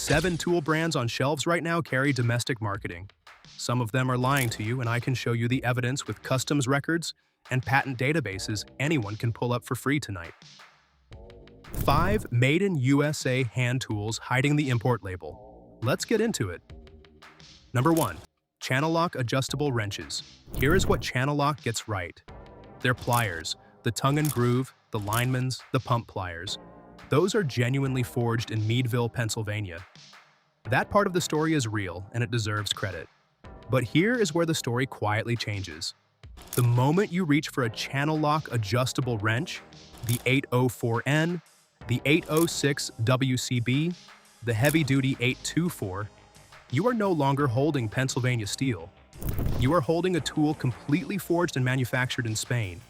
7 tool brands on shelves right now carry domestic marketing. Some of them are lying to you, and I can show you the evidence with customs records and patent databases anyone can pull up for free tonight. 5 Made in USA hand tools hiding the import label. Let's get into it. Number 1. Channellock adjustable wrenches. Here is what Channellock gets right. Their pliers, the tongue and groove, the linemans, the pump pliers. Those are genuinely forged in Meadville, Pennsylvania. That part of the story is real, and it deserves credit. But here is where the story quietly changes. The moment you reach for a Channellock adjustable wrench, the 804N, the 806 WCB, the heavy-duty 824, you are no longer holding Pennsylvania steel. You are holding a tool completely forged and manufactured in Spain.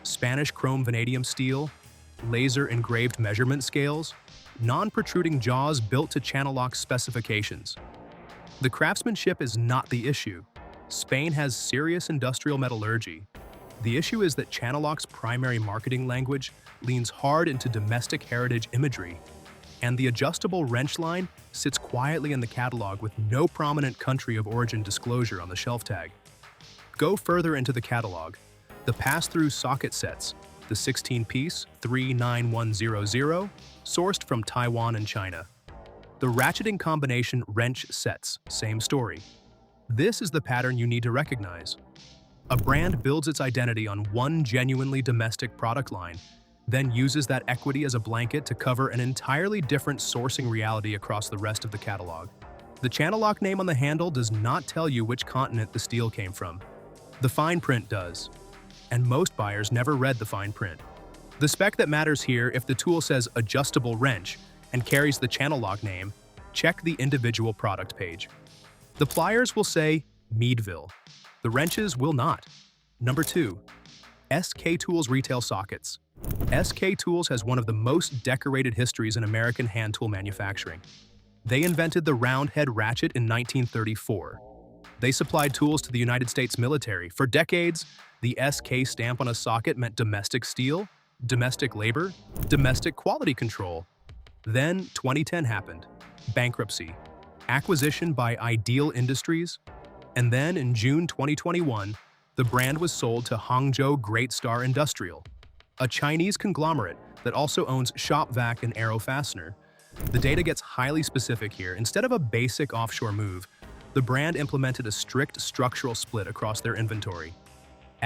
Spanish chrome vanadium steel, laser-engraved measurement scales, non-protruding jaws built to Channellock's specifications. The craftsmanship is not the issue. Spain has serious industrial metallurgy. The issue is that Channellock's primary marketing language leans hard into domestic heritage imagery, and the adjustable wrench line sits quietly in the catalog with no prominent country of origin disclosure on the shelf tag. Go further into the catalog. The pass-through socket sets, the 16-piece 39100, sourced from Taiwan and China. The ratcheting combination wrench sets, same story. This is the pattern you need to recognize. A brand builds its identity on one genuinely domestic product line, then uses that equity as a blanket to cover an entirely different sourcing reality across the rest of the catalog. The Channellock name on the handle does not tell you which continent the steel came from. The fine print does, and most buyers never read the fine print. The spec that matters here, if the tool says adjustable wrench and carries the Channellock name, check the individual product page. The pliers will say Meadville. The wrenches will not. Number 2. SK Tools retail sockets. SK Tools has one of the most decorated histories in American hand tool manufacturing. They invented the round head ratchet in 1934. They supplied tools to the United States military. For decades, the SK stamp on a socket meant domestic steel, domestic labor, domestic quality control. Then 2010 happened. Bankruptcy, acquisition by Ideal Industries, and then in June 2021, the brand was sold to Hangzhou Great Star Industrial, a Chinese conglomerate that also owns Shopvac and Aero Fastener. The data gets highly specific here. Instead of a basic offshore move, the brand implemented a strict structural split across their inventory.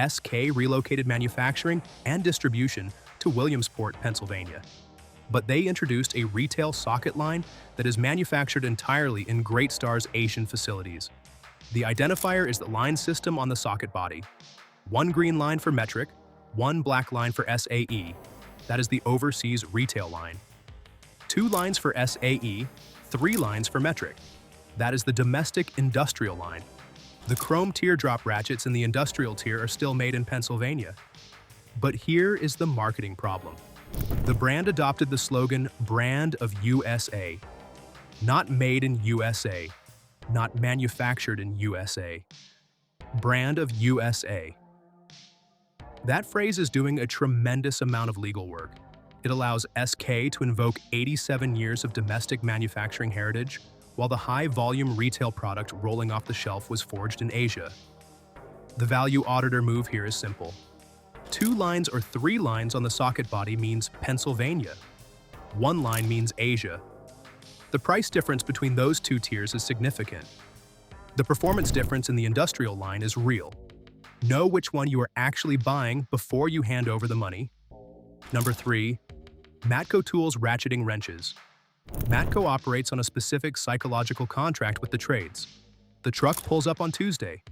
SK relocated manufacturing and distribution to Williamsport, Pennsylvania. But they introduced a retail socket line that is manufactured entirely in Great Star's Asian facilities. The identifier is the line system on the socket body. One green line for metric, one black line for SAE. That is the overseas retail line. 2 lines for SAE, 3 lines for metric. That is the domestic industrial line. The chrome teardrop ratchets in the industrial tier are still made in Pennsylvania. But here is the marketing problem. The brand adopted the slogan "Brand of USA." Not made in USA, not manufactured in USA. Brand of USA. That phrase is doing a tremendous amount of legal work. It allows SK to invoke 87 years of domestic manufacturing heritage, while the high-volume retail product rolling off the shelf was forged in Asia. The value auditor move here is simple. 2 lines or 3 lines on the socket body means Pennsylvania. 1 line means Asia. The price difference between those 2 tiers is significant. The performance difference in the industrial line is real. Know which one you are actually buying before you hand over the money. Number 3. Matco Tools ratcheting wrenches. Matco operates on a specific psychological contract with the trades. The truck pulls up on Tuesday.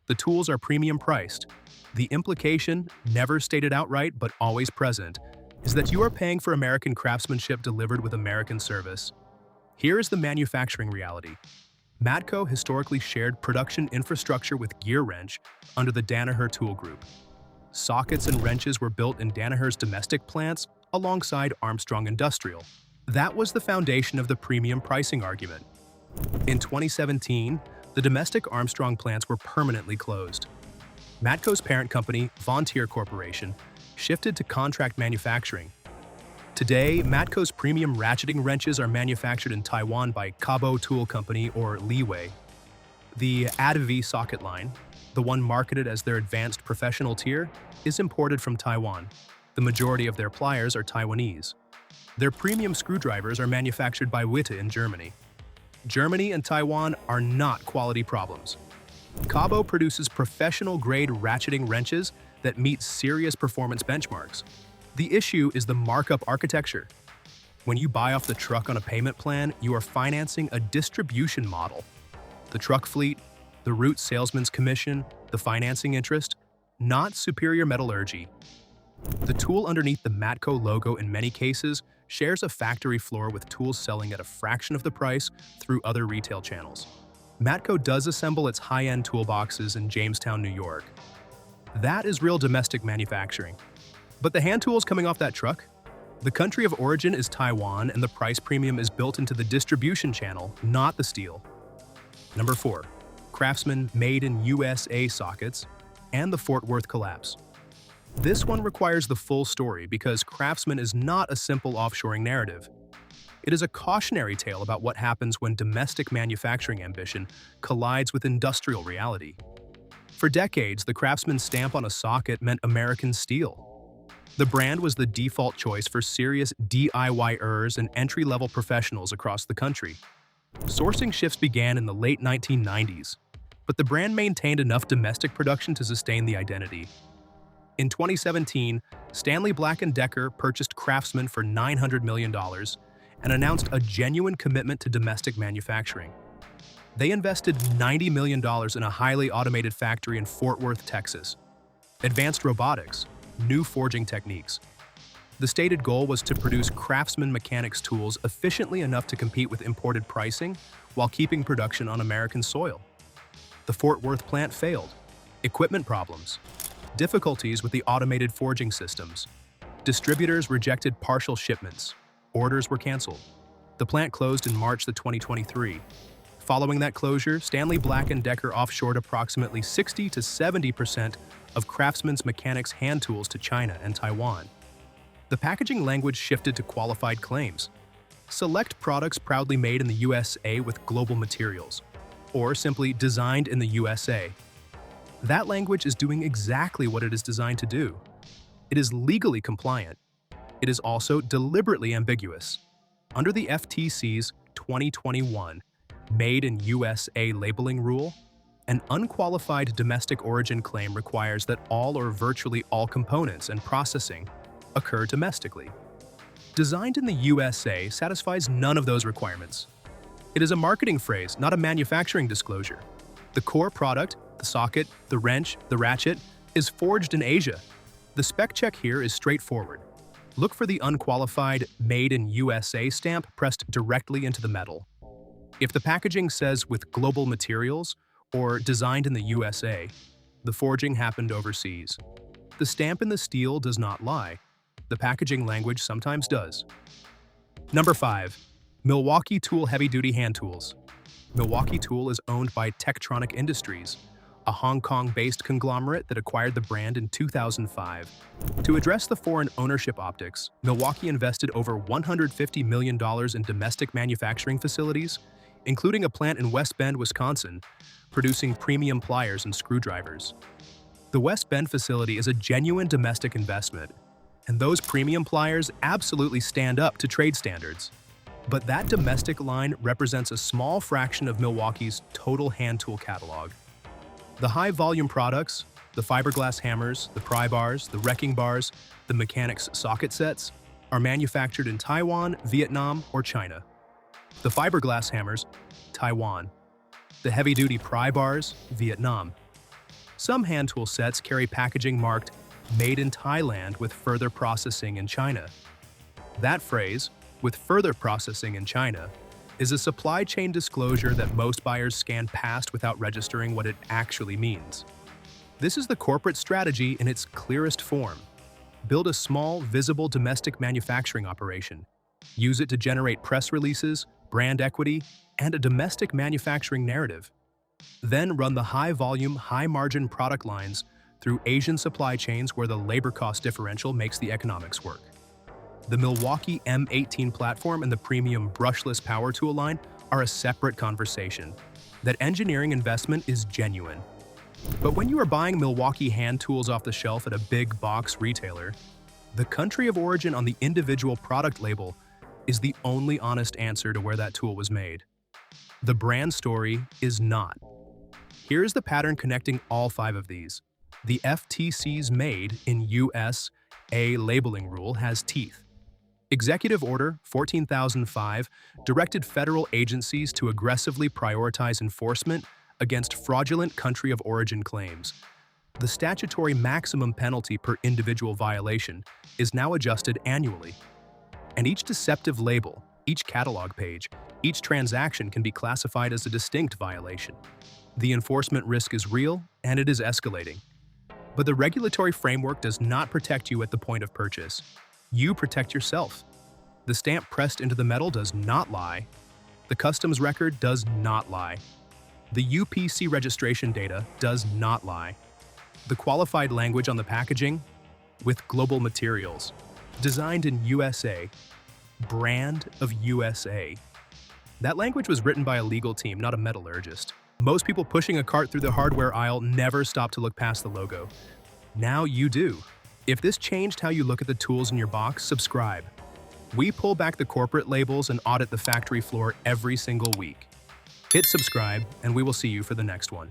The tools are premium priced. The implication, never stated outright but always present, is that you are paying for American craftsmanship delivered with American service. Here is the manufacturing reality. Matco historically shared production infrastructure with Gear Wrench under the Danaher Tool Group. Sockets and wrenches were built in Danaher's domestic plants alongside Armstrong Industrial. That was the foundation of the premium pricing argument. In 2017, the domestic Armstrong plants were permanently closed. Matco's parent company, Vontier Corporation, shifted to contract manufacturing. Today, Matco's premium ratcheting wrenches are manufactured in Taiwan by Cabo Tool Company or Leeway. The ADV socket line, the one marketed as their advanced professional tier, is imported from Taiwan. The majority of their pliers are Taiwanese. Their premium screwdrivers are manufactured by Witte in Germany. Germany and Taiwan are not quality problems. Cabo produces professional-grade ratcheting wrenches that meet serious performance benchmarks. The issue is the markup architecture. When you buy off the truck on a payment plan, you are financing a distribution model. The truck fleet, the route salesman's commission, the financing interest, not superior metallurgy. The tool underneath the Matco logo in many cases shares a factory floor with tools selling at a fraction of the price through other retail channels. Matco does assemble its high-end toolboxes in Jamestown, New York. That is real domestic manufacturing. But the hand tools coming off that truck? The country of origin is Taiwan, and the price premium is built into the distribution channel, not the steel. Number 4. Craftsman Made in USA sockets and the Fort Worth collapse. This one requires the full story because Craftsman is not a simple offshoring narrative. It is a cautionary tale about what happens when domestic manufacturing ambition collides with industrial reality. For decades, the Craftsman stamp on a socket meant American steel. The brand was the default choice for serious DIYers and entry-level professionals across the country. Sourcing shifts began in the late 1990s, but the brand maintained enough domestic production to sustain the identity. In 2017, Stanley Black & Decker purchased Craftsman for $900 million and announced a genuine commitment to domestic manufacturing. They invested $90 million in a highly automated factory in Fort Worth, Texas. Advanced robotics, new forging techniques. The stated goal was to produce Craftsman mechanics tools efficiently enough to compete with imported pricing while keeping production on American soil. The Fort Worth plant failed. Equipment problems. Difficulties with the automated forging systems. Distributors rejected partial shipments. Orders were canceled. The plant closed in March 2023. Following that closure, Stanley Black & Decker offshored approximately 60 to 70% of Craftsman's mechanics hand tools to China and Taiwan. The packaging language shifted to qualified claims. Select products proudly made in the USA with global materials, or simply designed in the USA. That language is doing exactly what it is designed to do. It is legally compliant. It is also deliberately ambiguous. Under the FTC's 2021 Made in USA labeling rule, an unqualified domestic origin claim requires that all or virtually all components and processing occur domestically. Designed in the USA satisfies none of those requirements. It is a marketing phrase, not a manufacturing disclosure. The core product, the socket, the wrench, the ratchet, is forged in Asia. The spec check here is straightforward. Look for the unqualified Made in USA stamp pressed directly into the metal. If the packaging says with global materials or designed in the USA, the forging happened overseas. The stamp in the steel does not lie. The packaging language sometimes does. Number 5. Milwaukee Tool heavy-duty hand tools. Milwaukee Tool is owned by Tektronic Industries, a Hong Kong-based conglomerate that acquired the brand in 2005. To address the foreign ownership optics, Milwaukee invested over $150 million in domestic manufacturing facilities, including a plant in West Bend, Wisconsin, producing premium pliers and screwdrivers. The West Bend facility is a genuine domestic investment, and those premium pliers absolutely stand up to trade standards. But that domestic line represents a small fraction of Milwaukee's total hand tool catalog. The high-volume products, the fiberglass hammers, the pry bars, the wrecking bars, the mechanics socket sets, are manufactured in Taiwan, Vietnam, or China. The fiberglass hammers, Taiwan. The heavy-duty pry bars, Vietnam. Some hand tool sets carry packaging marked "Made in Thailand" with further processing in China. That phrase, "with further processing in China," is a supply chain disclosure that most buyers scan past without registering what it actually means. This is the corporate strategy in its clearest form. Build a small, visible domestic manufacturing operation. Use it to generate press releases, brand equity, and a domestic manufacturing narrative. Then run the high-volume, high-margin product lines through Asian supply chains where the labor cost differential makes the economics work. The Milwaukee M18 platform and the premium brushless power tool line are a separate conversation. That engineering investment is genuine. But when you are buying Milwaukee hand tools off the shelf at a big box retailer, the country of origin on the individual product label is the only honest answer to where that tool was made. The brand story is not. Here's the pattern connecting all 5 of these. The FTC's Made in USA labeling rule has teeth. Executive Order 14,005 directed federal agencies to aggressively prioritize enforcement against fraudulent country of origin claims. The statutory maximum penalty per individual violation is now adjusted annually. And each deceptive label, each catalog page, each transaction can be classified as a distinct violation. The enforcement risk is real, and it is escalating. But the regulatory framework does not protect you at the point of purchase. You protect yourself. The stamp pressed into the metal does not lie. The customs record does not lie. The UPC registration data does not lie. The qualified language on the packaging, with global materials, designed in USA, brand of USA. That language was written by a legal team, not a metallurgist. Most people pushing a cart through the hardware aisle never stop to look past the logo. Now you do. If this changed how you look at the tools in your box, subscribe. We pull back the corporate labels and audit the factory floor every single week. Hit subscribe, and we will see you for the next one.